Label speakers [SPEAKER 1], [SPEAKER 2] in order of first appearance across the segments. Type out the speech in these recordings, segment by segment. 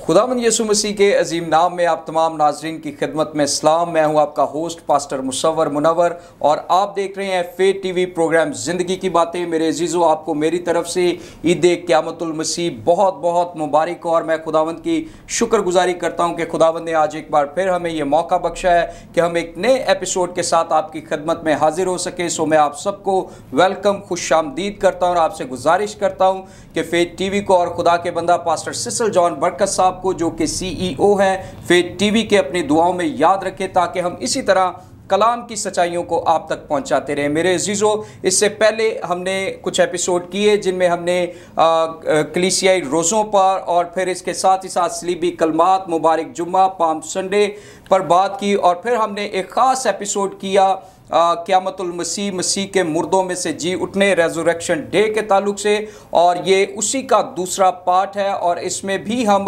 [SPEAKER 1] खुदावंद यीशु मसीह के अजीम नाम में आप तमाम नाजरीन की खिदमत में सलाम। मैं हूं आपका होस्ट पास्टर मुसव्वर मुनव्वर और आप देख रहे हैं फेथ टीवी प्रोग्राम ज़िंदगी की बातें। मेरे अजीज़ों, आपको मेरी तरफ से ईद क़यामतुल मसीह बहुत बहुत मुबारक। और मैं खुदावंद की शुक्रगुजारी करता हूं कि खुदावंद ने आज एक बार फिर हमें ये मौका बख्शा है कि हम एक नए एपिसोड के साथ आपकी खिदमत में हाजिर हो सके। सो मैं आप सबको वेलकम, खुशामदीद करता हूँ और आपसे गुजारिश करता हूँ कि फेथ टीवी को और खुदा के बंदा पास्टर सिसल जॉन बरकत साहब को, जो कि CEO हैं फेथ टीवी के, अपनी दुआओं में याद रखें ताकि हम इसी तरह कलाम की सच्चाइयों को आप तक पहुंचाते रहें। मेरे अजीज़ों, इससे पहले हमने कुछ एपिसोड किए जिनमें हमने कलीसियाई रोज़ों पर और फिर इसके साथ ही साथ सलीबी कलमात, मुबारक जुम्मा, पाम संडे पर बात की। और फिर हमने एक ख़ास एपिसोड किया क़यामतुल मसीह, मसीह के मुर्दों में से जी उठने, रेज़रेक्शन डे के ताल्लुक से। और ये उसी का दूसरा पार्ट है और इसमें भी हम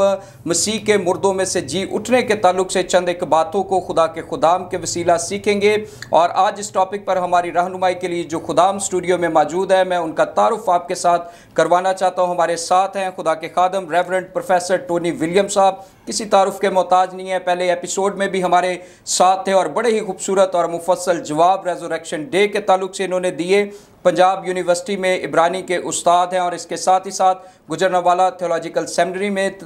[SPEAKER 1] मसीह के मुर्दों में से जी उठने के ताल्लुक से चंद एक बातों को खुदा के खुदाम के वसीला सीखेंगे। और आज इस टॉपिक पर हमारी रहनुमाई के लिए जो खुदाम स्टूडियो में मौजूद है, मैं उनका तारुफ आपके साथ करवाना चाहता हूँ। हमारे साथ हैं खुदा के खादम रेवरेंड प्रोफेसर टोनी विलियम साहब, किसी तारुफ के मोहताज नहीं है, पहले एपिसोड में भी हमारे साथ थे और बड़े ही खूबसूरत और मुफस्सल जवाब रेज़रेक्शन डे के ताल्लुक से इन्होंने दिए। पंजाब यूनिवर्सिटी में इब्रानी के उस्ताद हैं और इसके साथ ही साथ गुजरनवाला थियोलॉजिकल सेमिनरी में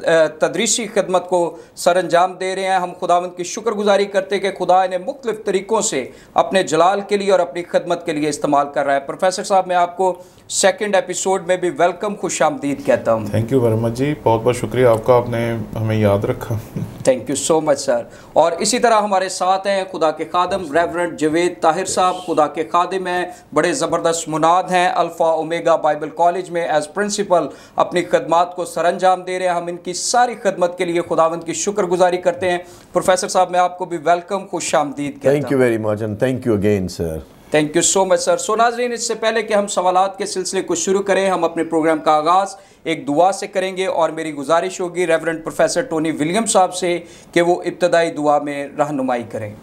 [SPEAKER 1] तदरीसी खिदमत को सर अंजाम दे रहे हैं। हम खुदावंद की शुक्रगुजारी करते हैं कि खुदा इन्हें मुख्तलिफ तरीक़ों से अपने जलाल के लिए और अपनी खिदमत के लिए इस्तेमाल कर रहा है। प्रोफेसर साहब, मैं आपको सेकंड एपिसोड में भी वेलकम, खुशामदीद कहता हूँ।
[SPEAKER 2] थैंक यू वेरी मच जी, बहुत बहुत शुक्रिया आपका, आपने हमें याद रखा।
[SPEAKER 1] Thank you so much sir. और इसी तरह हमारे साथ हैं खुदा के खादम रेवरेंड जवेद ताहिर साहब। खुदा के खादिम हैं, बड़े ज़बरदस्त मुनाद हैं, अल्फ़ा ओमेगा बाइबल कॉलेज में एज प्रिंसिपल अपनी खदमात को सर अंजाम दे रहे हैं। हम इनकी सारी खदमत के लिए खुदावंद की शुक्रगुजारी करते हैं। प्रोफेसर साहब, मैं आपको भी वेलकम, खुशामदीद कहता हूं।
[SPEAKER 3] Thank you very much and thank you again sir.
[SPEAKER 1] Thank you so much sir. So नाज़रीन, इससे पहले कि हम सवालात के सिलसिले को शुरू करें, हम अपने प्रोग्राम का आगाज़ एक दुआ से करेंगे और मेरी गुजारिश होगी रेवरेंड प्रोफेसर टोनी विलियम साहब से कि वो इब्तदाई दुआ में रहनुमाई करें।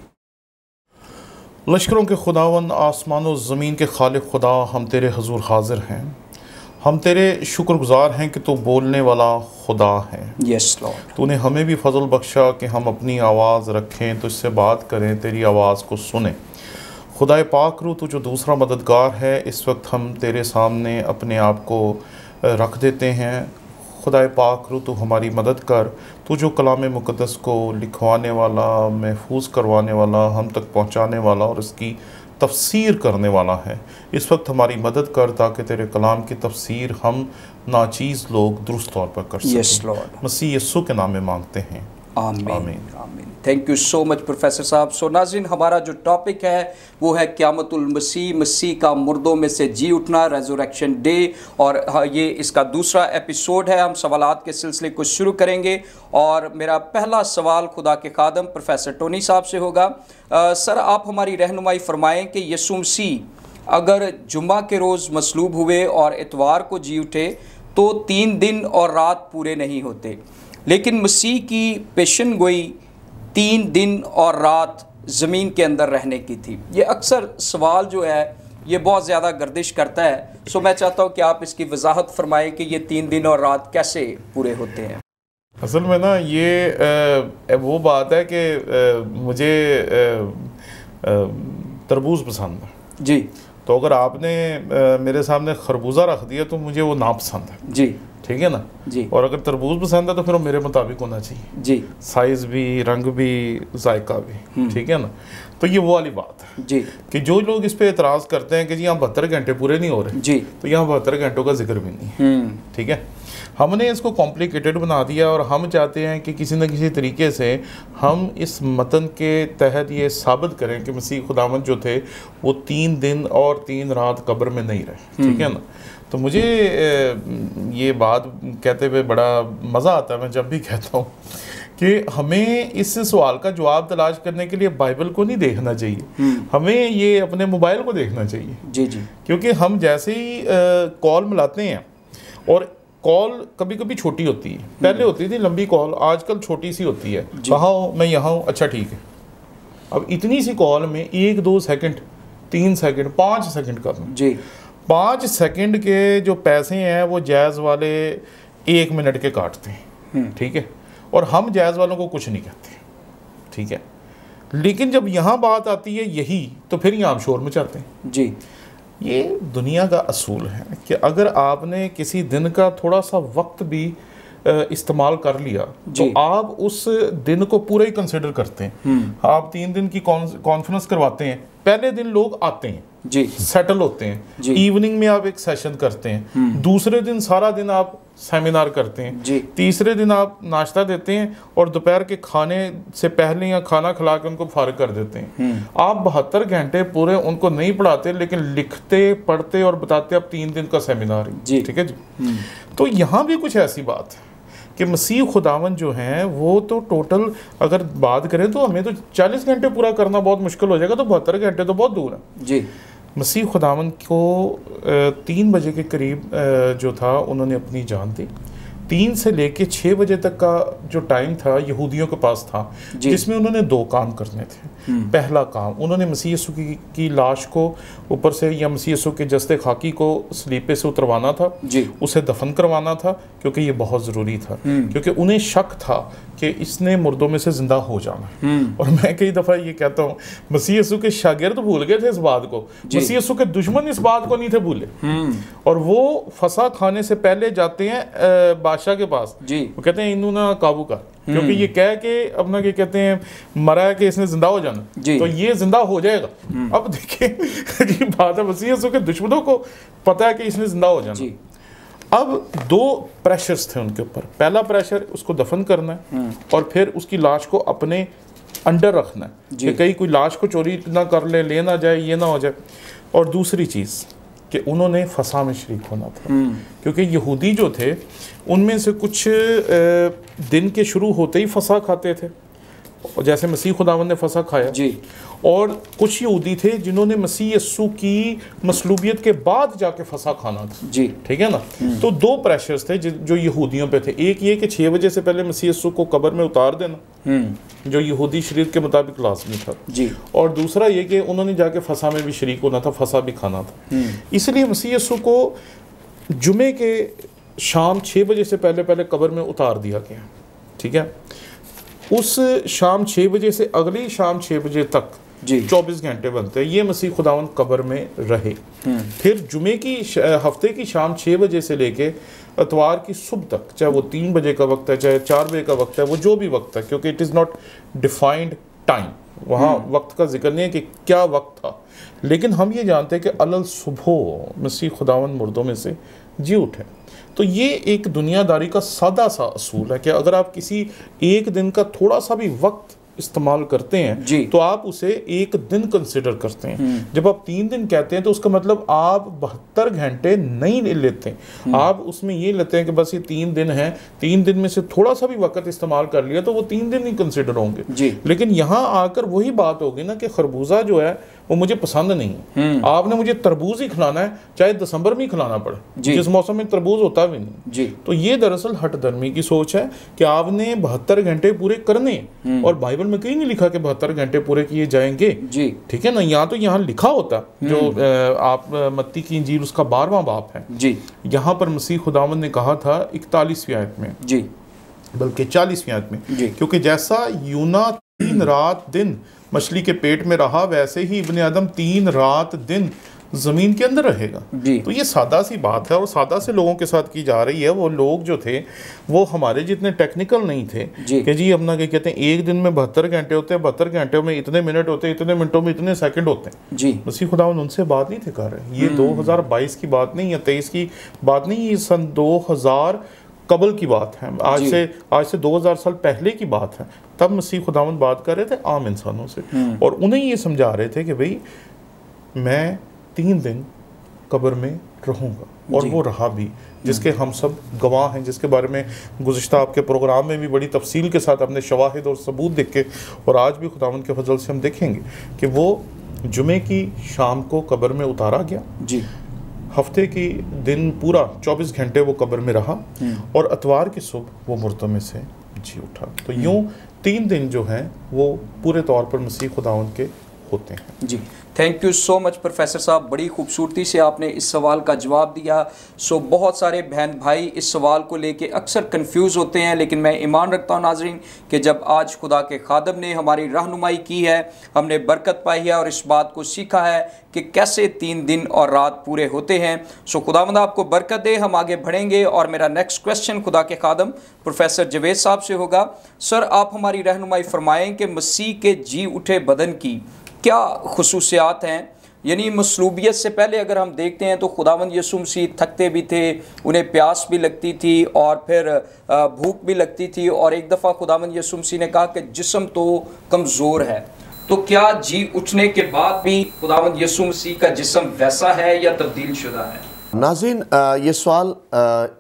[SPEAKER 2] लश्करों के खुदावन, आसमान और ज़मीन के खालिक खुदा, हम तेरे हजूर हाजिर हैं। हम तेरे शुक्रगुजार हैं कि तू बोलने वाला खुदा है।
[SPEAKER 1] Yes Lord.
[SPEAKER 2] तूने हमें भी फजल बख्शा कि हम अपनी आवाज़ रखें, तुझसे बात करें, तेरी आवाज़ को सुने। खुदाए पाक रू, तू जो दूसरा मददगार है, इस वक्त हम तेरे सामने अपने आप को रख देते हैं। खुदाए पाक रू, तू हमारी मदद कर। तू जो कलाम मुक़द्दस को लिखवाने वाला, महफूज करवाने वाला, हम तक पहुँचाने वाला और इसकी तफसीर करने वाला है, इस वक्त हमारी मदद कर ताकि तेरे कलाम की तफसीर हम नाचीज़ लोग दुरुस्त तौर पर कर सकें।
[SPEAKER 1] Yes Lord.
[SPEAKER 2] मसीह यीशु के नाम में मांगते हैं,
[SPEAKER 1] आमीन
[SPEAKER 2] आमीन।
[SPEAKER 1] आमीन। Thank you so much professor साहब। सो नाज़रीन, हमारा जो टॉपिक है वो है क़यामतुल मसीह, मसीह का मुर्दों में से जी उठना, रेज़रेक्शन डे। और ये इसका दूसरा एपिसोड है। हम सवालात के सिलसिले को शुरू करेंगे और मेरा पहला सवाल खुदा के खादम प्रोफेसर टोनी साहब से होगा। सर, आप हमारी रहनुमाई फरमाएँ कि यीशु मसीह अगर जुम्मा के रोज़ मसलूब हुए और इतवार को जी उठे तो 3 दिन और रात पूरे नहीं होते, लेकिन मसीह की पेशन गोई 3 दिन और रात ज़मीन के अंदर रहने की थी। ये अक्सर सवाल जो है ये बहुत ज़्यादा गर्दिश करता है। सो मैं चाहता हूँ कि आप इसकी वजाहत फरमाएं कि ये 3 दिन और रात कैसे पूरे होते हैं।
[SPEAKER 2] असल में ना ये वो बात है कि मुझे तरबूज पसंद है
[SPEAKER 1] जी।
[SPEAKER 2] तो अगर आपने मेरे सामने खरबूजा रख दिया तो मुझे वो नापसंद है
[SPEAKER 1] जी,
[SPEAKER 2] ठीक है ना
[SPEAKER 1] जी।
[SPEAKER 2] और अगर तरबूज पसंद है तो फिर वो मेरे मुताबिक होना चाहिए
[SPEAKER 1] जी,
[SPEAKER 2] साइज़ भी, रंग भी, जायका भी, ठीक है ना। तो ये वो वाली बात है
[SPEAKER 1] जी
[SPEAKER 2] कि जो लोग इस पे एतराज़ करते हैं कि जी यहाँ 72 घंटे पूरे नहीं हो रहे,
[SPEAKER 1] जी,
[SPEAKER 2] तो यहाँ 72 घंटों का जिक्र भी नहीं है, ठीक है। हमने इसको कॉम्प्लिकेटेड बना दिया और हम चाहते हैं कि किसी न किसी तरीके से हम इस मतन के तहत ये साबित करें कि मसीह खुदावंद जो थे वो 3 दिन और 3 रात कब्र में नहीं रहे, ठीक है ना। तो मुझे ये बात कहते हुए बड़ा मज़ा आता है, मैं जब भी कहता हूँ कि हमें इस सवाल का जवाब तलाश करने के लिए बाइबल को नहीं देखना चाहिए, हमें ये अपने मोबाइल को देखना चाहिए।
[SPEAKER 1] जी जी।
[SPEAKER 2] क्योंकि हम जैसे ही कॉल मिलाते हैं और कॉल कभी कभी छोटी होती है, पहले होती थी लंबी कॉल, आजकल छोटी सी होती है, कहाँ हो, मैं यहाँ हूँ, अच्छा ठीक है। अब इतनी सी कॉल में 1, 2 सेकंड, 3 सेकंड, 5 सेकंड करना
[SPEAKER 1] जी।
[SPEAKER 2] 5 सेकंड के जो पैसे हैं वो जैज़ वाले 1 मिनट के काटते हैं, ठीक है। और हम जायज़ वालों को कुछ नहीं कहते, ठीक है। लेकिन जब यहाँ बात आती है यही, तो फिर यहाँ आप शोर मचाते हैं
[SPEAKER 1] जी।
[SPEAKER 2] ये दुनिया का असूल है कि अगर आपने किसी दिन का थोड़ा सा वक्त भी इस्तेमाल कर लिया तो आप उस दिन को पूरा ही कंसिडर करते हैं। आप 3 दिन की कॉन्फ्रेंस करवाते हैं, पहले दिन लोग आते हैं
[SPEAKER 1] जी,
[SPEAKER 2] सेटल होते हैं, इवनिंग में आप एक सेशन करते हैं, दूसरे दिन सारा दिन आप सेमिनार करते हैं
[SPEAKER 1] जी,
[SPEAKER 2] तीसरे दिन आप नाश्ता देते हैं और दोपहर के खाने से पहले या खाना खिला के उनको फारिग कर देते हैं। आप 72 घंटे पूरे उनको नहीं पढ़ाते, लेकिन लिखते पढ़ते और बताते आप 3 दिन का सेमिनार है, ठीक है जी। तो यहाँ भी कुछ ऐसी बात है कि मसीह खुदावन जो हैं वो तो टोटल अगर बात करें तो हमें तो 40 घंटे पूरा करना बहुत मुश्किल हो जाएगा, तो 72 घंटे तो बहुत दूर है
[SPEAKER 1] जी।
[SPEAKER 2] मसीह खुदावन को 3 बजे के करीब जो था उन्होंने अपनी जान दी। 3 से लेके 6 बजे तक का जो टाइम था यहूदियों के पास था, जिसमें उन्होंने 2 काम करने थे। पहला काम, उन्होंने मसीह यीशु की लाश को ऊपर से या मसीह यीशु के जस्ते खाकी को सलीपे से उतरवाना था जी, उसे दफन करवाना था, क्योंकि ये बहुत ज़रूरी था, क्योंकि उन्हें शक था कि इसने मुर्दों में से जिंदा हो जाना। और मैं कई दफ़ा ये कहता हूँ, मसीह यीशु के शागिर्द भूल गए थे इस बात को, मसीह यीशु के दुश्मन इस बात को नहीं थे भूले। और वो फसा खाने से पहले जाते हैं बादशाह के पास जी, वो कहते हैं इन्हों ना काबू कर, क्योंकि ये कह के अपना क्या कहते हैं मरा है कि इसने जिंदा हो जाना, तो ये जिंदा हो जाएगा। अब देखिए अजीब बात है, मसीह यीशु के दुश्मनों को पता है कि इसने जिंदा हो जाना। अब 2 प्रेशर्स थे उनके ऊपर। पहला प्रेशर उसको दफन करना है और फिर उसकी लाश को अपने अंडर रखना है कि कहीं कोई लाश को चोरी ना कर ले ना जाए, ये ना हो जाए। और दूसरी चीज़ कि उन्होंने फसा में शरीक होना था, क्योंकि यहूदी जो थे उनमें से कुछ दिन के शुरू होते ही फसा खाते थे, जैसे मसीह खुदावन ने फसा खाया जी। और कुछ यहूदी थे जिन्होंने मसीह यीशु की मसलूबियत के बाद जाके फसा खाना था जी, ठीक है ना। तो 2 प्रेशर्स थे जो यहूदियों पे थे। एक ये कि 6 बजे से पहले मसीह यीशु को कब्र में उतार देना, जो यहूदी शरीयत के मुताबिक लाज़मी था जी। और दूसरा ये कि उन्होंने जाके फसा में भी शरीक होना था, फसा भी खाना था। इसलिए मसीह यीशु को जुमे के शाम 6 बजे से पहले कब्र में उतार दिया गया, ठीक है। उस शाम 6 बजे से अगली शाम 6 बजे तक 24 घंटे बनते हैं, ये मसीह खुदावन कब्र में रहे। फिर जुमे की हफ्ते की शाम 6 बजे से लेके इतवार की सुबह तक, चाहे वो 3 बजे का वक्त है, चाहे 4 बजे का वक्त है, वो जो भी वक्त है, क्योंकि it is not defined time, वहाँ वक्त का जिक्र नहीं है कि क्या वक्त था, लेकिन हम ये जानते हैं कि अलल सुबह मसीह खुदावन मुर्दों में से जी उठे। तो ये एक दुनियादारी का सादा सा असूल है कि अगर आप किसी एक दिन का थोड़ा सा भी वक्त इस्तेमाल करते हैं तो आप उसे एक दिन कंसिडर करते हैं। जब आप 3 दिन कहते हैं तो उसका मतलब आप 72 घंटे नहीं लेते, आप उसमें ये लेते हैं कि बस ये 3 दिन है, 3 दिन में से थोड़ा सा भी वक्त इस्तेमाल कर लिया तो वो 3 दिन ही कंसिडर होंगे। लेकिन यहाँ आकर वही बात होगी ना कि खरबूजा जो है वो मुझे पसंद नहीं है, आपने मुझे तरबूज ही खिलाना है, चाहे दिसंबर में ही खिलाना पड़े, जिस मौसम में तरबूज होता भी नहीं जी। तो ये दरअसल हट धर्मी की सोच है कि आपने 72 घंटे पूरे करने, और बाइबल में कहीं नहीं लिखा कि 72 घंटे पूरे किए जाएंगे जी, ठीक है ना। यहाँ तो यहाँ लिखा होता जो आप मत्ती की इंजील उसका 12वां बाब है जी, यहाँ पर मसीह खुदावन ने कहा था 41वीं आयत में जी, बल्कि 40वीं आयत में, क्योंकि जैसा यूना 3 रात दिन मछली के पेट में रहा, वैसे ही इब्ने आदम 3 रात दिन ज़मीन के अंदर रहेगा। तो ये सादा सी बात है और सादा से लोगों के साथ की जा रही है। वो लोग जो थे वो हमारे जितने टेक्निकल नहीं थे कि जी अपना क्या कहते हैं एक दिन में 72 घंटे होते हैं, 72 घंटों में इतने मिनट होते हैं, इतने मिनटों में इतने सेकंड होते हैं जी। मसीह खुदावन उनसे बात नहीं थे कर रहे। ये 2022 की बात नहीं, या 23 की बात नहीं, ये सन 2000 कबल की बात है, आज से 2000 साल पहले की बात है। तब मसीह खुदावन बात कर रहे थे आम इंसानों से, और उन्हें ये समझा रहे थे कि भाई मैं 3 दिन कब्र में रहूँगा, और वो रहा भी, जिसके हम सब गवाह हैं, जिसके बारे में गुज़िश्ता आपके प्रोग्राम में भी बड़ी तफसील के साथ अपने शवाहिद और सबूत देखे, और आज भी खुदावन के फजल से हम देखेंगे कि वो जुमे की शाम को कब्र में उतारा गया जी। हफ्ते की दिन पूरा 24 घंटे वो कब्र में रहा, और अतवार की सुबह वो मुर्दों में से जी उठा। तो यूँ 3 दिन जो हैं वो पूरे तौर पर मसीह खुदावन के होते हैं।
[SPEAKER 1] जी, thank you so much professor साहब, बड़ी खूबसूरती से आपने इस सवाल का जवाब दिया। बहुत सारे बहन भाई इस सवाल को लेके अक्सर कंफ्यूज होते हैं, लेकिन मैं ईमान रखता हूँ नाजरीन कि जब आज खुदा के खादम ने हमारी रहनुमाई की है, हमने बरकत पाई है और इस बात को सीखा है कि कैसे 3 दिन और रात पूरे होते हैं। खुदावंद आपको बरकत दे। हम आगे बढ़ेंगे और मेरा नेक्स्ट क्वेश्चन खुदा के खादम प्रोफेसर जवेद साहब से होगा। सर, आप हमारी रहनुमाई फरमाएं कि मसीह के जी उठे बदन की क्या खुसूसियात हैं। यानी मसलूबियत से पहले अगर हम देखते हैं तो खुदावंद यीशु मसीह थकते भी थे, उन्हें प्यास भी लगती थी और फिर भूख भी लगती थी, और एक दफ़ा खुदावंद यीशु मसीह ने कहा कि जिस्म तो कमज़ोर है। तो क्या जी उठने के बाद भी खुदावंद यीशु मसीह का जिस्म वैसा है या तब्दील शुदा है?
[SPEAKER 3] नाज़रीन, ये सवाल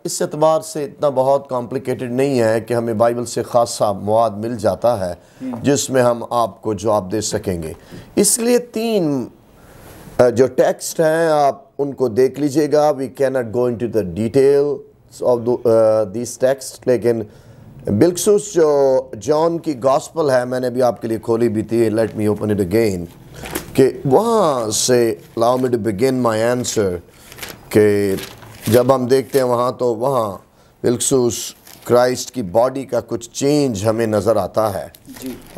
[SPEAKER 3] इस एतबार से इतना बहुत कॉम्प्लिकेटेड नहीं है कि हमें बाइबल से ख़ासा मवाद मिल जाता है जिसमें हम आपको जवाब दे सकेंगे। इसलिए 3 जो टेक्स्ट हैं आप उनको देख लीजिएगा। We can not go into the details of this text, लेकिन बिलखसूस जो जॉन की गॉस्पल है, मैंने भी आपके लिए खोली भी थी, let me open it again, कि वहाँ से allow me to begin my answer कि जब हम देखते हैं वहाँ तो वहाँ बिलखसूस क्राइस्ट की बॉडी का कुछ चेंज हमें नज़र आता है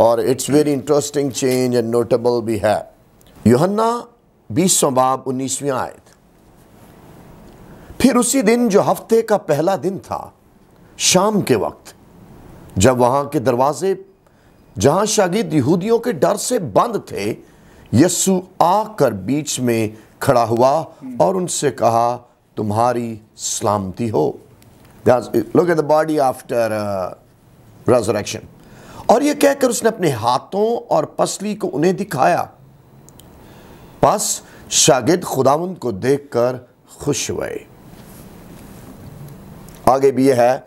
[SPEAKER 3] और it's very interesting change and notable भी है। यूहन्ना 20वां बाब 19वीं आयत। फिर उसी दिन जो हफ्ते का पहला दिन था, शाम के वक्त, जब वहाँ के दरवाजे जहाँ शागिर्द यहूदियों के डर से बंद थे, यीशु आकर बीच में खड़ा हुआ और उनसे कहा, तुम्हारी सलामती हो। Look at the body after resurrection. और ये कहकर उसने अपने हाथों और पसली को उन्हें दिखाया। बस शागिर्द खुदावंद को देखकर खुश हुए। आगे भी ये है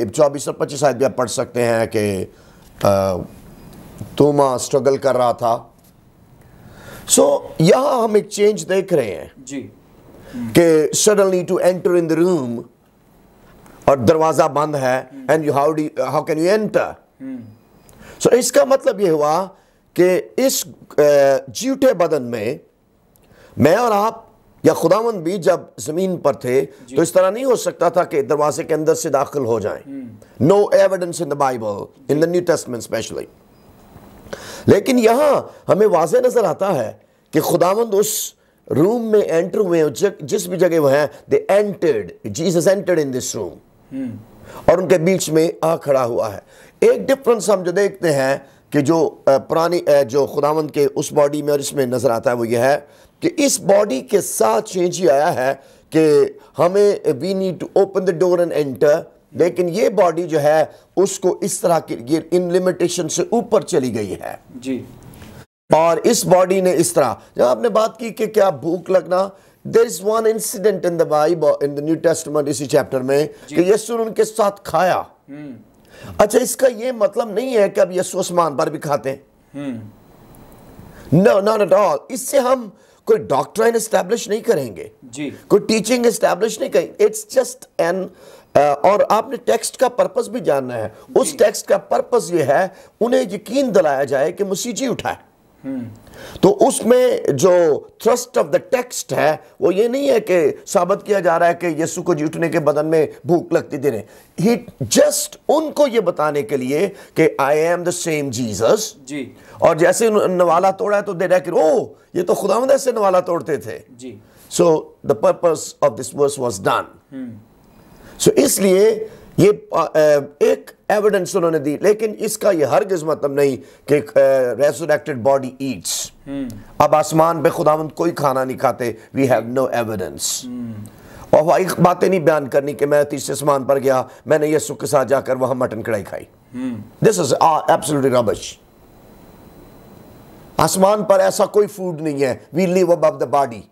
[SPEAKER 3] 24 और 25 आयत भी आप पढ़ सकते हैं कि तोमा स्ट्रगल कर रहा था। यहां हम एक चेंज देख रहे हैं
[SPEAKER 1] जी
[SPEAKER 3] कि suddenly to enter in the room और दरवाजा बंद है and how can you enter. इसका मतलब ये हुआ कि इस जीवटे बदन में मैं और आप या खुदावंद भी जब जमीन पर थे तो इस तरह नहीं हो सकता था कि दरवाजे के अंदर से दाखिल हो जाएं। No evidence in the Bible, in the New Testament specially. लेकिन यहां हमें वाज़े नजर आता है कि खुदावंद उस रूम में एंटर हुए, जिस भी जगह वो हैं, they entered, Jesus entered in this room, और उनके बीच में आ खड़ा हुआ है। एक डिफरेंस हम जो देखते हैं कि जो पुरानी जो खुदावंद के उस बॉडी में और इसमें नजर आता है वो ये है कि इस बॉडी के साथ चेंज ही आया है कि हमें we need to open the door and enter, लेकिन ये बॉडी जो है उसको इस तरह की इन लिमिटेशन से ऊपर चली गई है
[SPEAKER 1] जी।
[SPEAKER 3] और इस बॉडी ने इस तरह, जब आपने बात की कि क्या भूख लगना, there is one incident in the Bible in the New Testament इसी चैप्टर में कि यीशु ने उनके साथ खाया। अच्छा, इसका ये मतलब नहीं है कि अब यीशु आसमान पर भी खाते हैं, नो नॉट एट ऑल। इससे हम कोई डॉक्ट्राइन एस्टैब्लिश नहीं करेंगे
[SPEAKER 1] जी,
[SPEAKER 3] कोई टीचिंग एस्टैब्लिश नहीं करेंगे। इट्स जस्ट एन और आपने टेक्स्ट का पर्पस भी जानना है। उस टेक्स्ट का पर्पस ये है उन्हें यकीन दिलाया जाए कि मसीह जी उठा है। तो उसमें जो थ्रस्ट ऑफ द टेक्स्ट है वो ये नहीं है कि साबित किया जा रहा है कि यीशु को जी उठने के बदन में भूख लगती थी। ही जस्ट उनको ये बताने के लिए कि I am the same Jesus ji. और जैसे नवाला तोड़ा है तो दे रहा ओ ये तो खुदावंद ऐसे नवाला तोड़ते थे जी। So the purpose of this verse was done. So इसलिए ये एक एविडेंस उन्होंने दी, लेकिन इसका ये हरगिज मतलब नहीं कि रेसुरेक्टेड बॉडी ईट्स। अब आसमान पे खुदावंद कोई खाना नहीं खाते, वी हैव नो एविडेंस। और वही बातें नहीं बयान करनी कि मैं तीसरे आसमान पर गया, मैंने यीशु के साथ जाकर वहां मटन कढ़ाई खाई। This is absolutely rubbish. आसमान पर ऐसा कोई फूड नहीं है, we live above the body.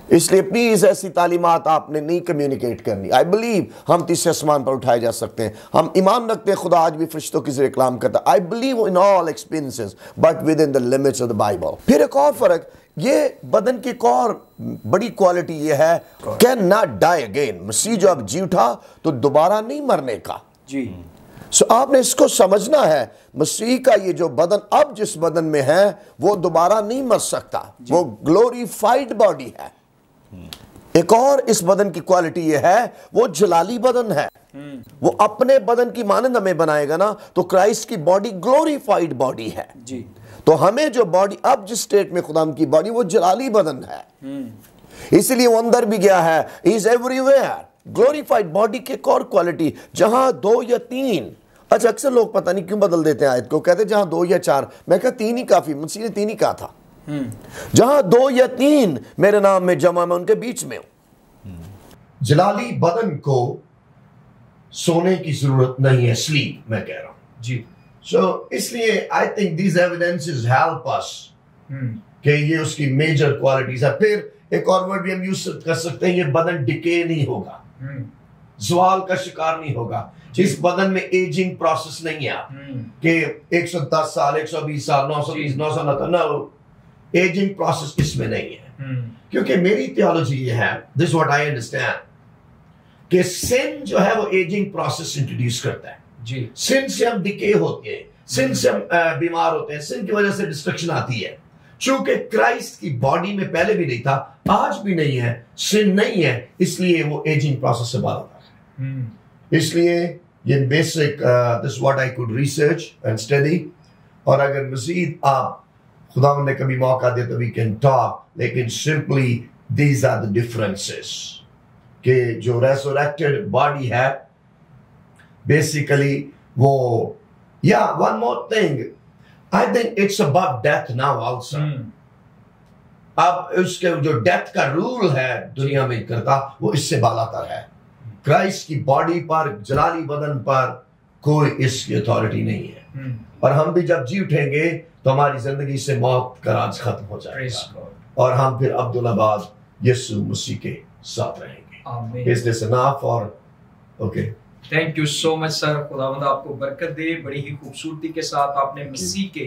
[SPEAKER 3] इसलिए प्लीज ऐसी तालीमात आपने नहीं कम्युनिकेट करनी। आई बिलीव हम तीसरे आसमान पर उठाए जा सकते हैं, हम ईमान रखते हैं खुदा आज भी फरिश्तों की जरिए कलाम करता है। I believe in all experiences but with in the limits of the Bible. फिर एक और फर्क, ये बदन की एक और बड़ी क्वालिटी ये है, कैन नॉट डाई अगेन। मसीह जो अब जी उठा तो दोबारा नहीं मरने का जी। सो आपने इसको समझना है, मसीह का ये जो बदन अब जिस बदन में है वो दोबारा नहीं मर सकता, वो ग्लोरीफाइड बॉडी है। एक और इस बदन की क्वालिटी ये है, वो जलाली बदन है। वो अपने बदन की मानंद हमें बनाएगा ना, तो क्राइस्ट की बॉडी ग्लोरीफाइड बॉडी है
[SPEAKER 1] जी।
[SPEAKER 3] तो हमें जो बॉडी अब जिस स्टेट में खुदाम की बॉडी, वो जलाली बदन है, इसलिए वो अंदर भी गया है, इज एवरीवेयर। ग्लोरीफाइड बॉडी की एक और क्वालिटी, जहां 2 या 3, अच्छा अक्सर लोग पता नहीं क्यों बदल देते हैं आयत को, कहते जहां 2 या 4, मैं कहा 3 ही काफी, मसीह ने 3 ही कहा था। जहां 2 या 3 मेरे नाम में जमा, मैं उनके बीच में हूं। जलाली बदन को सोने की जरूरत नहीं है, स्लीप मैं कह रहा हूं
[SPEAKER 1] जी।
[SPEAKER 3] सो इसलिए I think these evidences help us कि ये उसकी मेजर क्वालिटीज है। फिर एक और वर्ड भी हम यूज कर सकते हैं, ये बदन डिके नहीं होगा, ज़वाल का शिकार नहीं होगा। इस बदन में एजिंग प्रोसेस नहीं है कि 110 साल, 120 साल, 920, 990, एजिंग प्रोसेस इसमें नहीं है। क्योंकि मेरी थियोलॉजी ये है, दिस व्हाट आई अंडरस्टैंड, कि सिन जो है वो एजिंग प्रोसेस इंट्रोड्यूस करता है
[SPEAKER 1] जी।
[SPEAKER 3] सिन से हम डिके होते हैं, सिन से हम बीमार होते हैं, सिन की वजह से डिस्ट्रक्शन आती है। चूंकि क्राइस्ट की बॉडी में पहले भी नहीं था, आज भी नहीं है, सिन नहीं है, इसलिए वो एजिंग प्रोसेस से बाहर आता है। इसलिए ये basic this what I could research and study, और अगर मजीद आप खुदा ने कभी मौका दे तो वी कैन टॉक, लेकिन simply these are the differences कि जो रेसुरेक्टेड बॉडी है बेसिकली वो, या one more thing, I think it's above death now also. अब उसके जो डेथ का रूल है दुनिया में करता, वो इससे बालातर है। क्राइस्ट की बॉडी पर, जलाली बदन पर कोई इसकी अथॉरिटी नहीं है। और हम भी जब जी उठेंगे तो हमारी जिंदगी से मौत का राज खत्म हो जाएगा और हम फिर अब्दुल्लाबाद यीशु मसीह के साथ रहेंगे। Is this enough or okay?
[SPEAKER 1] Thank you so much sir, खुदावंद आपको बरकत दे। बड़ी ही खूबसूरती के साथ आपने मसीह के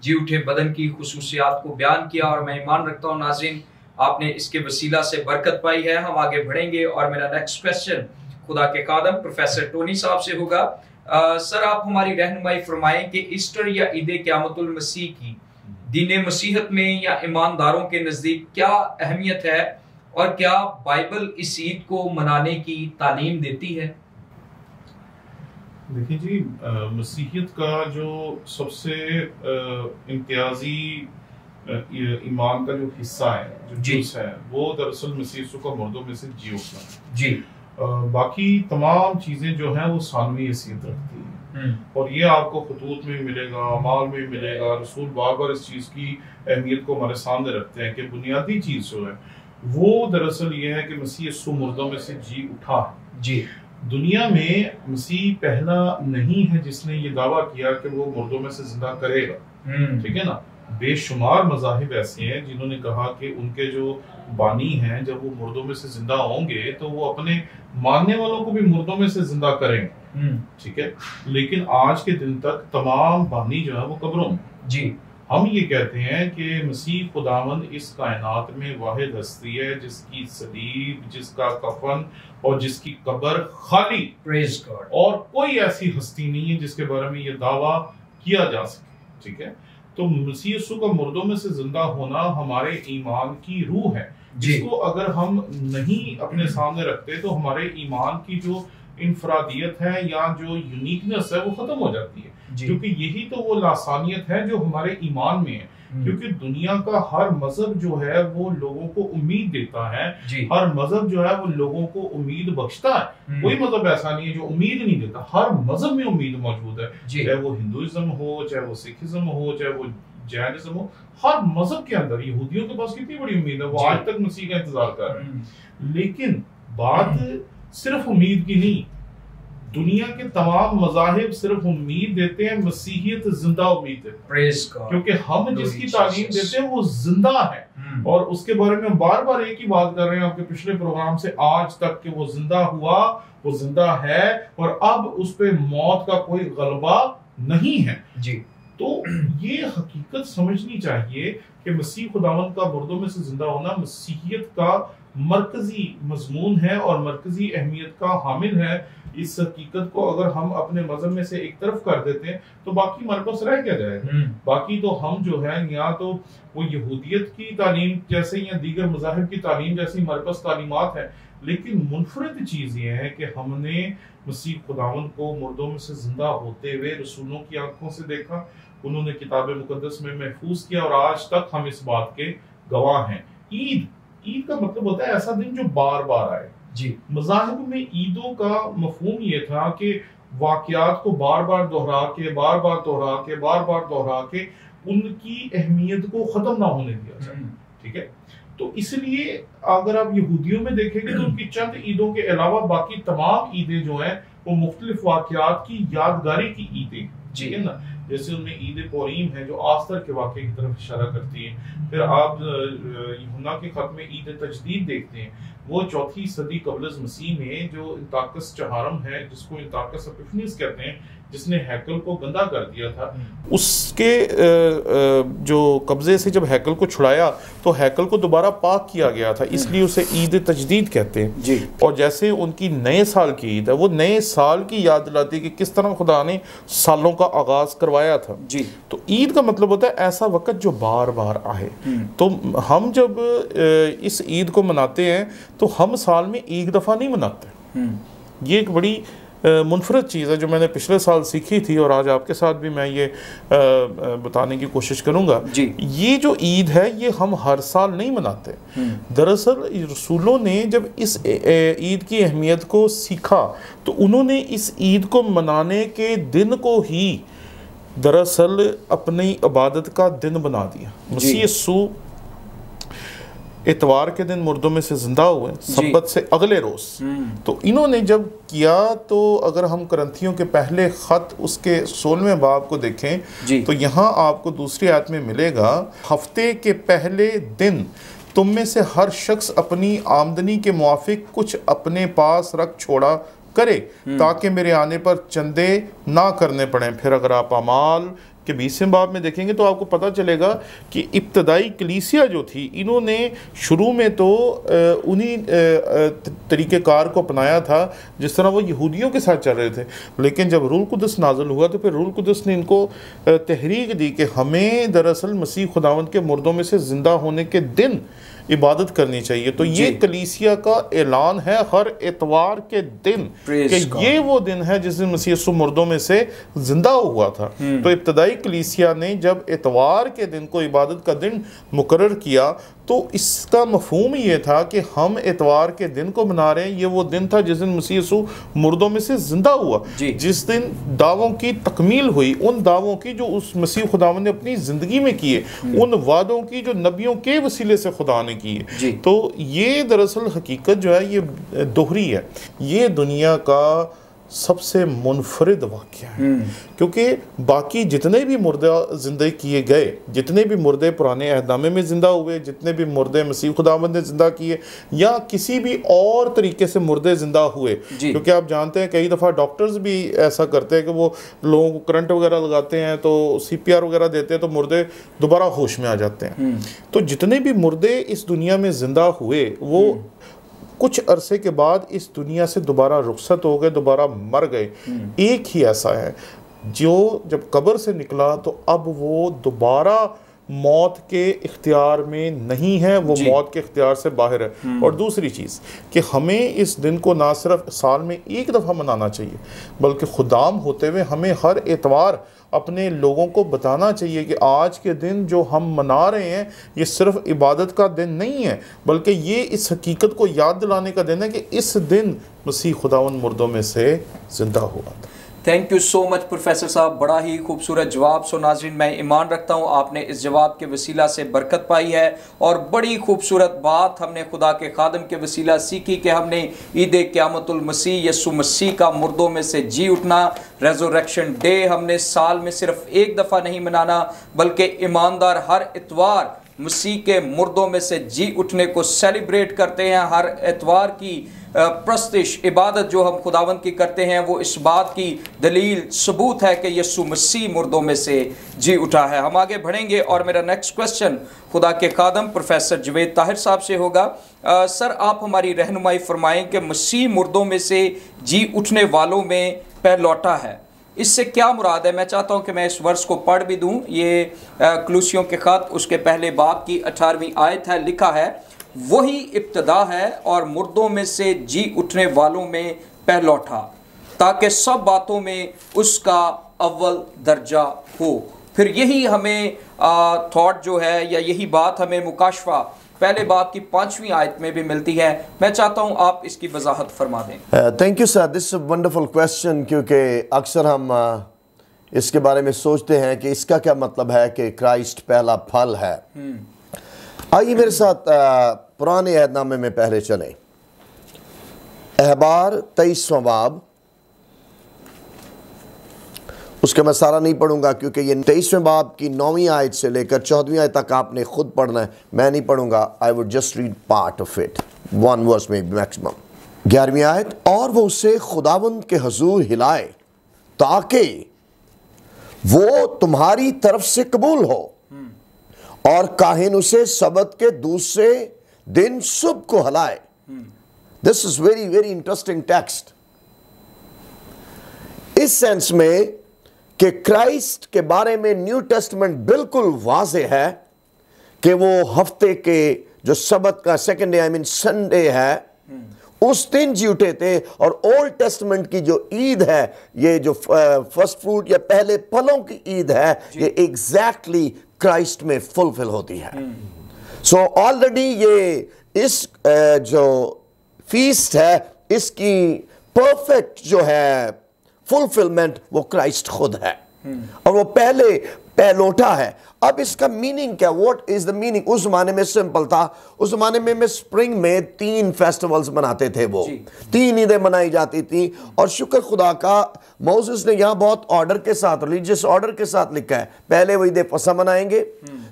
[SPEAKER 1] जी उठे बदन की खुसूसियात को बयान किया और मैं ईमान रखता हूँ नाज़रीन आपने इसके वसीला से बरकत पाई है। हम आगे बढ़ेंगे और मेरा नेक्स्ट क्वेश्चन खुदा के कादम प्रोफेसर टोनी साहब से होगा। सर आप हमारी रहनुमाई फरमाएं कि ईस्टर या ईद क़यामतुल मसीह की दीन मसीहत में या ईमानदारों के नज़दीक क्या अहमियत है और क्या बाइबल इस ईद को मनाने की तालीम देती है?
[SPEAKER 2] देखिए जी, मसीहियत का जो सबसे इम्तियाजी ईमान का जो हिस्सा है, जो जुज़ है, वो दरअसल मसीह यीशु का मुर्दों में से जी उठना है जी। बाकी तमाम चीज़ें जो हैं वो सानवी हैसियत रखती हैं और ये आपको खुतूत में मिलेगा, अमाल में मिलेगा। रसूल बार बार इस चीज़ की अहमियत को हमारे सामने रखते हैं कि बुनियादी चीज़ जो है वो दरअसल ये है कि मसीह यीशु मुर्दों में से जी उठा है जी। दुनिया में मसीह पहला नहीं है जिसने ये दावा किया कि वो मुर्दों में से जिंदा करेगा, ठीक है ना। बेशुमार मज़ाहिब ऐसे हैं जिन्होंने कहा कि उनके जो बानी हैं जब वो मुर्दों में से जिंदा होंगे तो वो अपने मानने वालों को भी मुर्दों में से जिंदा करेंगे, ठीक है। लेकिन आज के दिन तक तमाम बानी जो है वो कब्रों में जी। हम ये कहते हैं कि मसीह खुदावंद इस कायनात में वाहिद हस्ती है जिसकी सलीब, जिसका कफन और जिसकी कब्र खाली, प्रेज़ गॉड, और कोई ऐसी हस्ती नहीं है जिसके बारे में ये दावा किया जा सके, ठीक है। तो मसीह यीशु का मुर्दों में से जिंदा होना हमारे ईमान की रूह है, जिसको अगर हम नहीं अपने सामने रखते तो हमारे ईमान की जो इनफरादियत है या जो यूनिकनेस है वो खत्म हो जाती है, क्योंकि यही तो वो लासानियत है जो हमारे ईमान में है। क्योंकि दुनिया का हर मजहब जो है वो लोगों को उम्मीद देता है, हर मजहब जो है वो लोगों को उम्मीद बख्शता है। कोई मजहब ऐसा नहीं है जो उम्मीद नहीं देता, हर मजहब में उम्मीद मौजूद है, चाहे वो हिंदुइज्म हो, चाहे वो सिखिज्म हो, चाहे वो जैनिज्म हो। हर मजहब के अंदर यहूदियों के पास कितनी बड़ी उम्मीद है, वो आज तक मसीह का इंतजार कर रहे हैं। लेकिन बात सिर्फ उम्मीद की नहीं, दुनिया के तमाम मज़ाहिब सिर्फ उम्मीद देते हैं, मसीहियत जिंदा उम्मीद देते हैं, क्योंकि हम जिसकी तालीम देते हैं वो जिंदा है। और उसके बारे में हम बार बार एक ही बात कर रहे हैं आपके पिछले प्रोग्राम से आज तक कि वो जिंदा हुआ, वो जिंदा है और अब उस पे मौत का कोई गलबा नहीं है जी। तो ये हकीकत समझनी चाहिए कि मसीह खुदावंद का मुर्दों में से जिंदा होना मसीहियत का मरकजी मजमून है और मरकजी अहमियत का हामिल है। इस हकीकत को अगर हम अपने मजहब में से एक तरफ कर देते हैं तो बाकी हमारे पास रह क्या जाएगा। बाकी तो हम जो है या तो वो यहूदियत की तालीम जैसे या दीगर मज़ाहिब की तालीम जैसी हमारे पास तालीमात है, लेकिन मुनफरिद चीज़ ये है कि हमने मसीह खुदावंद को मुर्दों में से जिंदा होते हुए रसूलों की आंखों से देखा, उन्होंने किताब मुकद्दस में महफूज किया और आज तक हम इस बात के गवाह हैं। ईद का मतलब होता है ऐसा दिन जो बार बार आए जी। मज़ाहिब में ईदों का मफहूम ये था कि वाक़यात को बार बार दोहरा के उनकी अहमियत को खत्म ना होने दिया जाए। ठीक है, तो इसलिए अगर आप यहूदियों में देखेंगे तो उनकी चंद ईदों के अलावा बाकी तमाम ईदें जो हैं वो मुख्तलिफ वाक़यात की यादगारी की ईदें, ठीक है ना। जैसे उनमें ईद पोरीम है जो आस्तर के वाक़े की तरफ इशारा करती है। फिर आप यूहन्ना के खत में ईद तजदीद देखते हैं, वो 4वीं सदी क़ब्ल मसीह में जो इंताकस चहारम है, जिसको इंताकस एपिफनीस कहते हैं, जिसने हैकल को गंदा कर दिया था, उसके जो कब्जे से जब हैकल को छुड़ाया तो हैकल को दोबारा पाक किया गया था, इसलिए उसे ईद तजदीद कहते हैं जी। और जैसे उनकी नए साल की ईद है, वो नए साल की याद दिलाती है कि किस तरह खुदा ने सालों का आगाज करवाया था जी। तो ईद का मतलब होता है ऐसा वक्त जो बार बार आए। तो हम जब इस ईद को मनाते हैं तो हम साल में एक दफ़ा नहीं मनाते। ये एक बड़ी मुनफरद चीज़ है जो मैंने पिछले साल सीखी थी और आज आपके साथ भी मैं ये बताने की कोशिश करूँगा। ये जो ईद है ये हम हर साल नहीं मनाते। दरअसल रसूलों ने जब इस ईद की अहमियत को सीखा तो उन्होंने इस ईद को मनाने के दिन को ही दरअसल अपनी इबादत का दिन बना दिया। मसीह यीशु इतवार के दिन मुर्दों में से जिंदा हुए, सब्बत से अगले रोज। तो इन्होंने जब किया तो अगर हम करंथियों के पहले खत उसके 16वें बाब को देखें तो यहाँ आपको दूसरी आयत में मिलेगा, हफ्ते के पहले दिन तुम में से हर शख्स अपनी आमदनी के मुआफिक कुछ अपने पास रख छोड़ा करे ताकि मेरे आने पर चंदे ना करने पड़े। फिर अगर आप अमाल के 20वें बाब में देखेंगे तो आपको पता चलेगा कि इब्तदाई कलीसिया जो थी, इन्होंने शुरू में तो उन्हीं तरीक़ेकार को अपनाया था जिस तरह वो यहूदियों के साथ चल रहे थे, लेकिन जब रूल कुदस नाज़िल हुआ तो फिर रूल कुदस ने इनको तहरीक दी कि हमें दरअसल मसीह खुदावंद के मुर्दों में से ज़िंदा होने के दिन इबादत करनी चाहिए। तो ये कलीसिया का ऐलान है हर इतवार के दिन कि ये वो दिन है जिस दिन मसीह यीशु मुर्दों में से जिंदा हुआ था। तो इब्तदाई कलीसिया ने जब इतवार के दिन को इबादत का दिन मुकर्रर किया तो इसका मफहूम ये था कि हम इतवार के दिन को मना रहे हैं, ये वो दिन था जिस दिन मसीह यीशु मुर्दों में से जिंदा हुआ, जिस दिन दावों की तकमील हुई, उन दावों की जो उस मसीह खुदावंद ने अपनी ज़िंदगी में किए, उन वादों की जो नबियों के वसीले से खुदा ने किए। तो ये दरअसल हकीकत जो है ये दोहरी है। ये दुनिया का सबसे मुनफरिद वाक़या है, क्योंकि बाकी जितने भी मुर्दे ज़िंदा किए गए, जितने भी मुर्दे पुराने अहदनामे में ज़िंदा हुए, जितने भी मुर्दे मसीह खुदावंद ने ज़िंदा किए या किसी भी और तरीके से मुर्दे ज़िंदा हुए, क्योंकि आप जानते हैं कई दफ़ा डॉक्टर्स भी ऐसा करते हैं कि वो लोगों को करंट वगैरह लगाते हैं तो CPR वगैरह देते हैं तो मुर्दे दोबारा होश में आ जाते हैं। तो जितने भी मुर्दे इस दुनिया में ज़िंदा हुए वो कुछ अरसे के बाद इस दुनिया से दोबारा रुखसत हो गए, दोबारा मर गए। एक ही ऐसा है जो जब कब्र से निकला तो अब वो दोबारा मौत के इख्तियार में नहीं है, वो मौत के इख्तियार से बाहर है। और दूसरी चीज़ कि हमें इस दिन को ना सिर्फ साल में एक दफ़ा मनाना चाहिए बल्कि खुदाम होते हुए हमें हर एतवार अपने लोगों को बताना चाहिए कि आज के दिन जो हम मना रहे हैं ये सिर्फ इबादत का दिन नहीं है, बल्कि ये इस हकीकत को याद दिलाने का दिन है कि इस दिन मसीह खुदावंद मुर्दों में से ज़िंदा हुआ था।
[SPEAKER 1] Thank you so much professor साहब, बड़ा ही खूबसूरत जवाब। सो नाज़रीन, मैं ईमान रखता हूँ आपने इस जवाब के वसीला से बरकत पाई है और बड़ी खूबसूरत बात हमने खुदा के खादम के वसीला सीखी कि हमने ईद क़यामतुल मसीह यीशु मसीह का मुर्दों में से जी उठना, रेज़रेक्शन डे हमने साल में सिर्फ एक दफ़ा नहीं मनाना बल्कि ईमानदार हर इतवार मसीह के मुर्दों में से जी उठने को सेलिब्रेट करते हैं। हर एतवार की प्रस्तिश इबादत जो हम खुदावंद की करते हैं वो इस बात की दलील सबूत है कि यीशु मसीह मुर्दों में से जी उठा है। हम आगे बढ़ेंगे और मेरा नेक्स्ट क्वेश्चन खुदा के खादम प्रोफेसर जवेद ताहिर साहब से होगा। सर, आप हमारी रहनुमाई फरमाएं कि मसीह मुर्दों में से जी उठने वालों में पहलौठा है, इससे क्या मुराद है? मैं चाहता हूं कि मैं इस वर्ष को पढ़ भी दूं। ये कुलूसियों के खत उसके पहले बाब की 18वीं आयत है। लिखा है, वही इब्तदा है और मुर्दों में से जी उठने वालों में पहलौठा, ताकि सब बातों में उसका अव्वल दर्जा हो। फिर यही हमें थॉट जो है या यही बात हमें मुकाशफा पहले बाब की 5वीं आयत में भी मिलती है। मैं चाहता हूं आप इसकी वजाहत फरमा दें।
[SPEAKER 3] Thank you sir, this is wonderful question, क्योंकि अक्सर हम इसके बारे में सोचते हैं कि इसका क्या मतलब है कि क्राइस्ट पहला फल है। आइए मेरे साथ पुराने अहदनामे में पहले चलें। अहबार 23वां बाब, उसके मैं सारा नहीं पढ़ूंगा क्योंकि ये 23वें बाब की 9वीं आयत से लेकर 14वीं आयत तक आपने खुद पढ़ना है, मैं नहीं पढ़ूंगा। I would just read part of it, 1 verse में मैक्सिमम। 11वीं आयत, और वो उसे खुदावंद के हुजूर हिलाए ताकि वो तुम्हारी तरफ से कबूल हो, और काहिन उसे सबत के दूसरे दिन सुबह को हलाए। This is very very interesting text, इस सेंस में कि क्राइस्ट के बारे में न्यू टेस्टमेंट बिल्कुल वाज़े है कि वो हफ्ते के जो सबत का second day, I mean Sunday है, उस दिन जी उठे थे। और ओल्ड टेस्टमेंट की जो ईद है, ये जो फर्स्ट फ्रूट या पहले फलों की ईद है, ये एग्जैक्टली क्राइस्ट में फुलफिल होती है। सो ऑलरेडी ये इस जो फीस्ट है, इसकी परफेक्ट जो है फुलफिलमेंट वो क्राइस्ट खुद है, और वो पहलोठा है। अब इसका मीनिंग क्या, व्हाट इज द मीनिंग? उस जमाने में सिंपल था। उस जमाने में स्प्रिंग में 3 फेस्टिवल्स मनाते थे, वो 3 ईदें मनाई जाती थी। और शुक्र खुदा का, मोसेस ने यहां बहुत ऑर्डर के साथ, रिलीजियस ऑर्डर के साथ लिखा है। पहले वो ईद फसह मनाएंगे,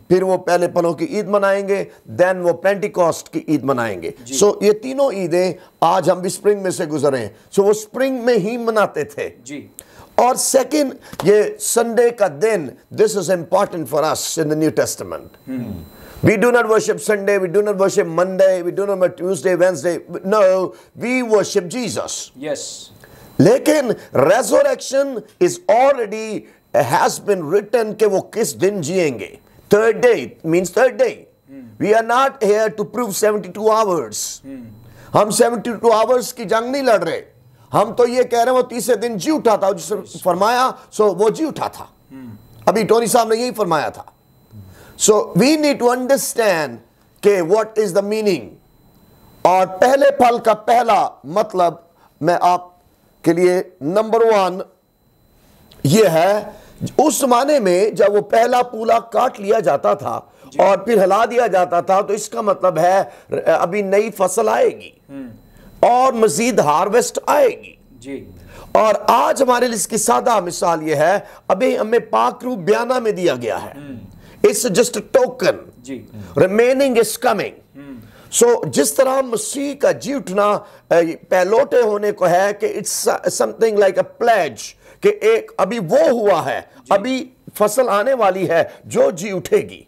[SPEAKER 3] फिर वो पहले फलों की ईद मनाएंगे, देन वो पेंटिकॉस्ट की ईद मनाएंगे। सो ये तीनों ईदें आज हम भी स्प्रिंग में से गुजरे हैं, सो वो स्प्रिंग में ही मनाते थे जी। और सेकंड, ये संडे का दिन, this is important for us in the new testament. We do not worship Sunday, we do not worship Monday, we do not worship Tuesday, Wednesday. No, we worship Jesus.
[SPEAKER 1] Yes.
[SPEAKER 3] लेकिन resurrection is already has been written कि वो किस दिन जिएंगे। Third day means third day. We are not here to prove 72 hours. हम 72 hours की जंग नहीं लड़ रहे। हम तो ये कह रहे हैं वो तीसरे दिन जी उठा था, जिसने फरमाया सो वो जी उठा था। अभी टोनी साहब ने यही फरमाया था। So we need to understand के व्हाट इज द मीनिंग। और पहले फल का पहला मतलब मैं आपके लिए नंबर 1 ये है, उस जमाने में जब वो पहला पूला काट लिया जाता था और फिर हिला दिया जाता था, तो इसका मतलब है अभी नई फसल आएगी और मजीद हार्वेस्ट आएगी जी। और आज हमारे लिए इसकी सादा मिसाल यह है, अभी हमें पाक रूह बयाना में दिया गया है। It's just a token, remaining is coming. So जिस तरह मसीह का जी उठना पहलोटे होने को है कि it's something like a pledge, कि एक अभी वो हुआ है, अभी फसल आने वाली है जो जी उठेगी।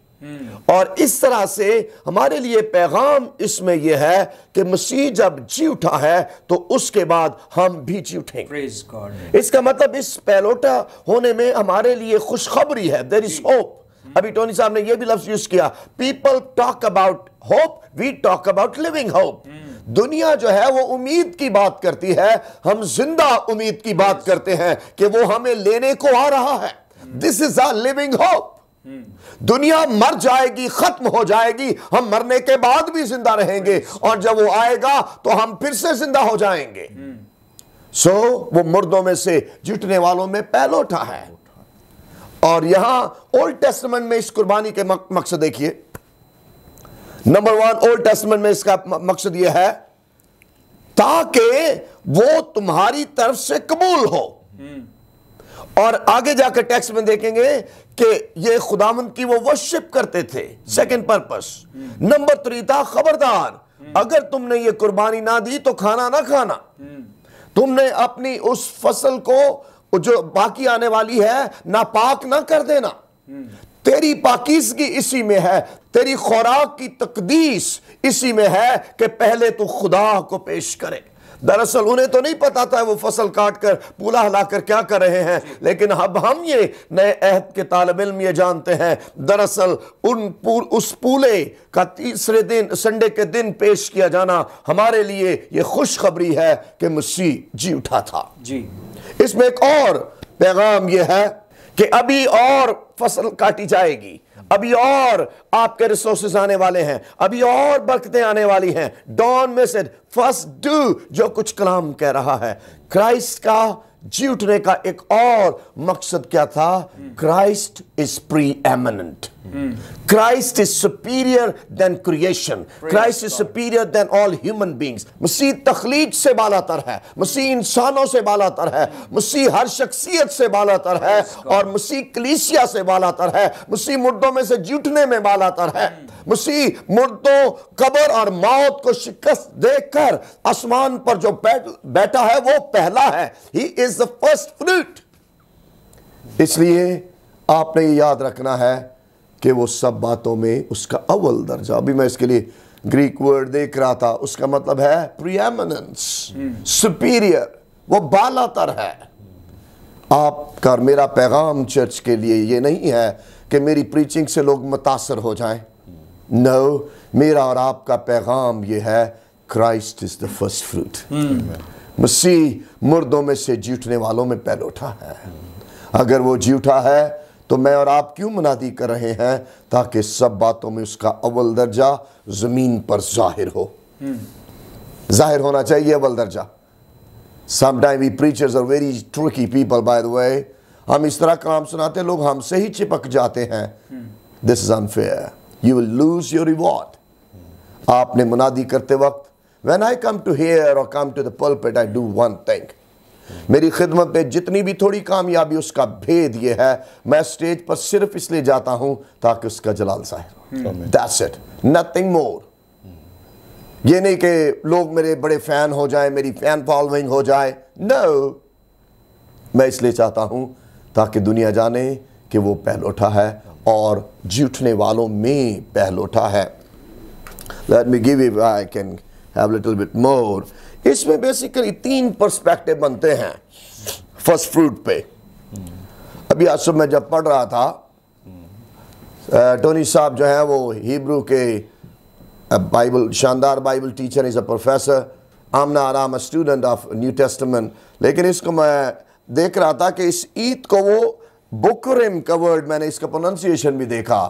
[SPEAKER 3] और इस तरह से हमारे लिए पैगाम इसमें यह है कि मसीह जब जी उठा है तो उसके बाद हम भी जी उठेंगे। इसका मतलब इस पहलोटा होने में हमारे लिए खुशखबरी है, देयर इज होप। अभी टोनी साहब ने यह भी लफ्ज यूज किया, people talk about hope, we talk about living hope. दुनिया जो है वो उम्मीद की बात करती है, हम जिंदा उम्मीद की बात करते हैं कि वो हमें लेने को आ रहा है। This is our living hope. दुनिया मर जाएगी, खत्म हो जाएगी, हम मरने के बाद भी जिंदा रहेंगे, और जब वो आएगा तो हम फिर से जिंदा हो जाएंगे। सो वो मुर्दों में से जुटने वालों में पहलोठा है। और यहां ओल्ड टेस्टामेंट में इस कुर्बानी के मकसद देखिए। नंबर 1, ओल्ड टेस्टामेंट में इसका मकसद यह है ताकि वो तुम्हारी तरफ से कबूल हो, और आगे जाकर टेक्स्ट में देखेंगे कि ये खुदावंद की वो वर्शिप करते थे। Second purpose. नंबर 3 था खबरदार, अगर तुमने ये कुर्बानी ना दी तो खाना ना खाना। तुमने अपनी उस फसल को जो बाकी आने वाली है नापाक ना कर देना। तेरी पाकीज़गी इसी में है, तेरी खुराक की तकदीस इसी में है कि पहले तू खुदा को पेश करे। दरअसल उन्हें तो नहीं पता था वो फसल काट कर पूला हिलाकर क्या कर रहे हैं, लेकिन अब हम ये नए अहद के तालिब इल्म ये जानते हैं, दरअसल उस पूले का तीसरे दिन संडे के दिन पेश किया जाना हमारे लिए ये खुशखबरी है कि मसीह जी उठा था जी। इसमें एक और पैगाम यह है कि अभी और फसल काटी जाएगी, अभी और आपके रिसोर्सेज आने वाले हैं, अभी और बरकतें आने वाली हैं। डॉन में से फर्स्ट डू जो कुछ कलाम कह रहा है। क्राइस्ट का जी उठने का एक और मकसद क्या था? Christ is preeminent, Christ is superior than creation, Christ is superior than all human beings. मसीह तखलीक से बालातर है, मसीह इंसानों से बालातर है, मसीह हर शख्सियत से बालातर है, और मसीह कलीसिया से बालातर है, मसीह मुर्दों में से जी उठने में बालातर है। मसीह मुर्दों, कब्र और मौत को शिकस्त देकर आसमान पर जो बैठा है वो पहला है। He is the first fruit. इसलिए आपने ये याद रखना है कि वो सब बातों में उसका अव्वल दर्जा। अभी मैं इसके लिए ग्रीक वर्ड देख रहा था, उसका मतलब है प्रीएमिनेंस, सुपीरियर, वो बालातर है। आपका और मेरा पैगाम चर्च के लिए ये नहीं है कि मेरी प्रीचिंग से लोग मुतासर हो जाएं। नो, मेरा और आपका पैगाम ये है, Christ is the first fruit. मसीह मुर्दों में से जी उठने वालों में पहले उठा है। अगर वो जी उठा है तो मैं और आप क्यों मुनादी कर रहे हैं? ताकि सब बातों में उसका अव्वल दर्जा जमीन पर जाहिर हो। जाहिर होना चाहिए अव्वल दर्जा। Sometimes we preachers are very tricky people, by the way. हम इस तरह काम सुनाते, लोग हमसे ही चिपक जाते हैं। This is unfair. You will lose your reward. आपने मुनादी करते वक्त, when I come to here or come to the pulpit, I do one thing. मेरी खिदमत में जितनी भी थोड़ी कामयाबी, उसका भेद ये है, मैं स्टेज पर सिर्फ इसलिए जाता हूं ताकि उसका जलाल जाहिर हो। That's it. Nothing more. ये नहीं कि लोग मेरे बड़े फैन हो जाएं, मेरी फैन फॉलोइंग हो जाए। No, मैं इसलिए चाहता हूं ताकि दुनिया जाने कि वो पहल उठा है और जी उठने वालों में पहल उठा है। Let me give you, I can have a little bit more. इसमें बेसिकली 3 पर्सपेक्टिव बनते हैं फर्स्ट फ्रूट पे। अभी आज सुबह मैं जब पढ़ रहा था, टोनी साहब जो है वो हिब्रू के बाइबल, शानदार Bible teacher, is a professor. आमना आराम स्टूडेंट ऑफ न्यू टेस्टामेंट। लेकिन इसको मैं देख रहा था कि इस ईद को वो बुकुरिम का वर्ड, मैंने इसका प्रोनाउंसिएशन भी देखा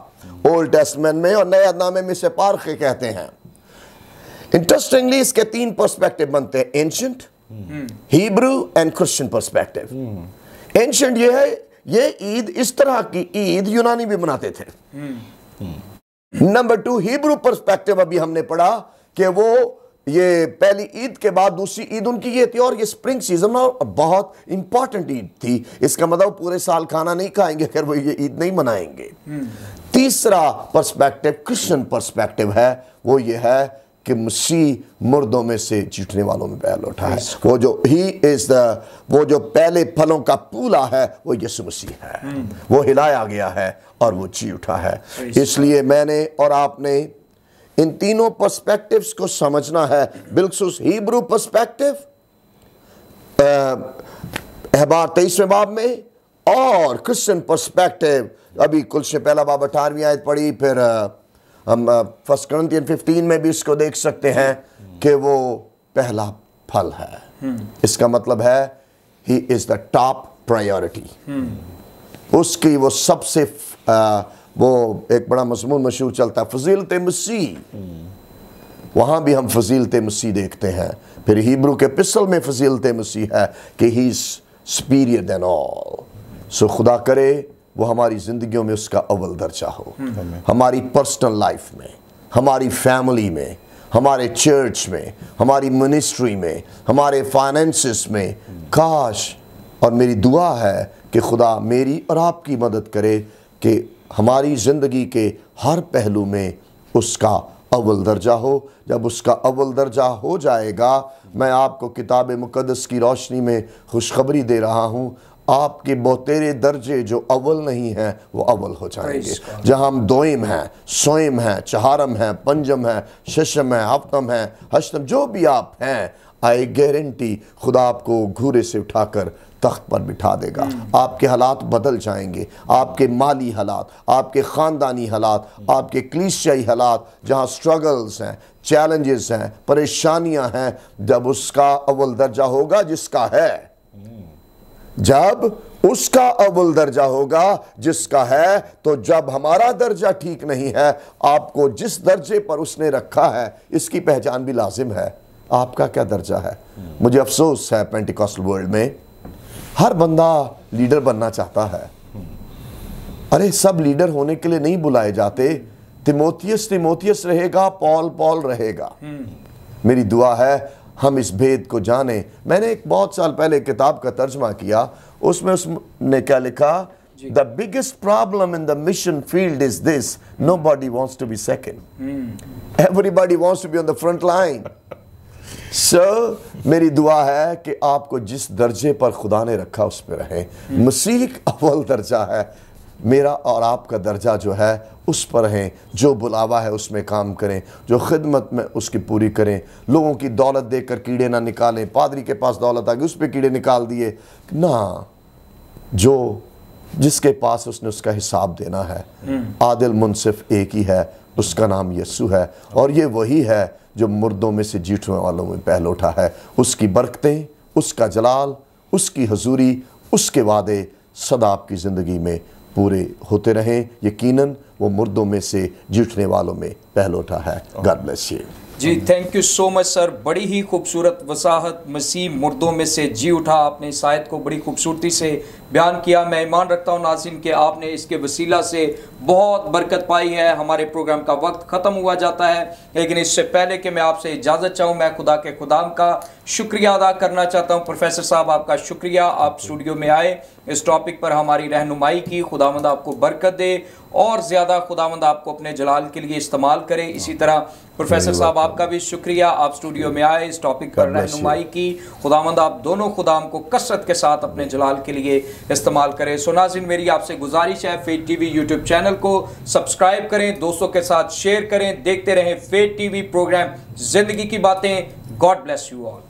[SPEAKER 3] ओल्ड टेस्टामेंट में, और नए नामे में से पारखे कहते हैं। इंटरेस्टिंगली इसके 3 पर्सपेक्टिव बनते हैं, ancient, Hebrew and Christian perspective. Ancient ये है, ये ईद, इस तरह की ईद यूनानी भी मनाते थे। नंबर 2 हिब्रू पर्सपेक्टिव, अभी हमने पढ़ा कि वो ये पहली ईद के बाद दूसरी ईद उनकी ये थी, और ये स्प्रिंग सीजन और बहुत इंपॉर्टेंट ईद थी। इसका मतलब पूरे साल खाना नहीं खाएंगे अगर वो ये ईद नहीं मनाएंगे। तीसरा पर्सपेक्टिव क्रिश्चियन पर्सपेक्टिव है, वो ये है कि मसीह मुर्दों में से जी उठने वालों में पहले उठा है। वो जो ही इज द, वो जो पहले फलों का पूला है वो यीशु मसीह है। वो हिलाया गया है और वो जी उठा है। इसलिए मैंने और आपने इन तीनों पर्सपेक्टिव्स को समझना है। बिलखुसूस हिब्रू पर्सपेक्टिव अहबार 23वें बाब में, और क्रिश्चियन पर्सपेक्टिव अभी कुल से पहला बाब 18वीं आयत पढ़ी, फिर हम 1 Corinthians 15 में भी इसको देख सकते हैं कि वो पहला फल है। इसका मतलब है he is the top priority. उसकी वो सबसे वो एक बड़ा मज़मून मशहूर चलता है, फजीलत मसीह। वहाँ भी हम फजीलत मसीह देखते हैं। फिर हिब्रू के एपिस्टल में फजीलत मसीह है कि he is superior than all. So खुदा करे वो हमारी ज़िंदगियों में उसका अव्वल दर्जा हो, हमारी पर्सनल लाइफ में, हमारी फैमिली में, हमारे चर्च में, हमारी मिनिस्ट्री में, हमारे फाइनेंसेस में। काश और मेरी दुआ है कि खुदा मेरी और आपकी मदद करे कि हमारी ज़िंदगी के हर पहलू में उसका अव्वल दर्जा हो। जब उसका अव्वल दर्जा हो जाएगा, मैं आपको किताब मुक़द्दस की रोशनी में खुशखबरी दे रहा हूँ, आपके बहुतेरे दर्जे जो अव्वल नहीं हैं वो अव्वल हो जाएंगे। जहाँ हम दोइम हैं, सोइम हैं, चहारम हैं, पंजम हैं, शशम हैं, हफ्तम हैं, हश्तम, जो भी आप हैं, आई गारंटी खुदा आपको घूरे से उठाकर तख्त पर बिठा देगा। आपके हालात बदल जाएंगे, आपके माली हालात, आपके ख़ानदानी हालात, आपके क्लीसियाई हालात, जहाँ स्ट्रगल्स हैं, चैलेंजेस हैं, परेशानियाँ हैं, जब उसका अव्वल दर्जा होगा जिसका है, जब उसका अव्वल दर्जा होगा जिसका है, तो जब हमारा दर्जा ठीक नहीं है, आपको जिस दर्जे पर उसने रखा है इसकी पहचान भी लाजिम है। आपका क्या दर्जा है? मुझे अफसोस है पेंटिकॉस्टल वर्ल्ड में हर बंदा लीडर बनना चाहता है। अरे सब लीडर होने के लिए नहीं बुलाए जाते। तिमोथियस रहेगा, पॉल रहेगा। मेरी दुआ है हम इस भेद को जाने। मैंने एक बहुत साल पहले किताब का तर्जमा किया, उसमें उसने क्या लिखा, the biggest problem in the mission field is this, nobody wants to be second, everybody wants to be on the front line. मेरी दुआ है कि आपको जिस दर्जे पर खुदा ने रखा उस पर रहें। मसीह अव्वल दर्जा है, मेरा और आपका दर्जा जो है उस पर है। जो बुलावा है उसमें काम करें, जो खिदमत में उसकी पूरी करें। लोगों की दौलत देकर कीड़े ना निकालें। पादरी के पास दौलत आ गई, उस पर कीड़े निकाल दिए ना। जो जिसके पास उसने उसका हिसाब देना है। आदिल मुनसिफ एक ही है, उसका नाम यीशु है, और ये वही है जो मुर्दों में से जी उठने वालों में पहल उठा है। उसकी बरकतें, उसका जलाल, उसकी हजूरी, उसके वादे सदा आपकी ज़िंदगी में पूरे होते रहें। यकीनन वो मुर्दों में से जी उठने वालों में पहल उठा है। God bless you.
[SPEAKER 1] जी thank you so much sir, बड़ी ही खूबसूरत वसाहत। मसीह मुर्दों में से जी उठा, आपने इस आयत को बड़ी खूबसूरती से बयान किया। मैं ईमान रखता हूँ नाज़रीन कि आपने इसके वसीला से बहुत बरकत पाई है। हमारे प्रोग्राम का वक्त ख़त्म हुआ जाता है, लेकिन इससे पहले कि मैं आपसे इजाज़त चाहूँ, मैं खुदा के खुदाम का शुक्रिया अदा करना चाहता हूँ। प्रोफेसर साहब आपका शुक्रिया, आप स्टूडियो में आए, इस टॉपिक पर हमारी रहनुमाई की। खुदावंद आपको बरकत दे और ज़्यादा खुदावंद आपको अपने जलाल के लिए इस्तेमाल करे। इसी तरह प्रोफेसर साहब आपका भी शुक्रिया, आप स्टूडियो में आए, इस टॉपिक पर रहनुमाई की। खुदावंद आप दोनों खुदाम को कसरत के साथ अपने जलाल के लिए इस्तेमाल करें। सो नाज़रीन, मेरी आपसे गुजारिश है, फेथ टीवी यूट्यूब चैनल को सब्सक्राइब करें, दोस्तों के साथ शेयर करें, देखते रहें फेथ टीवी प्रोग्राम जिंदगी की बातें। God bless you all.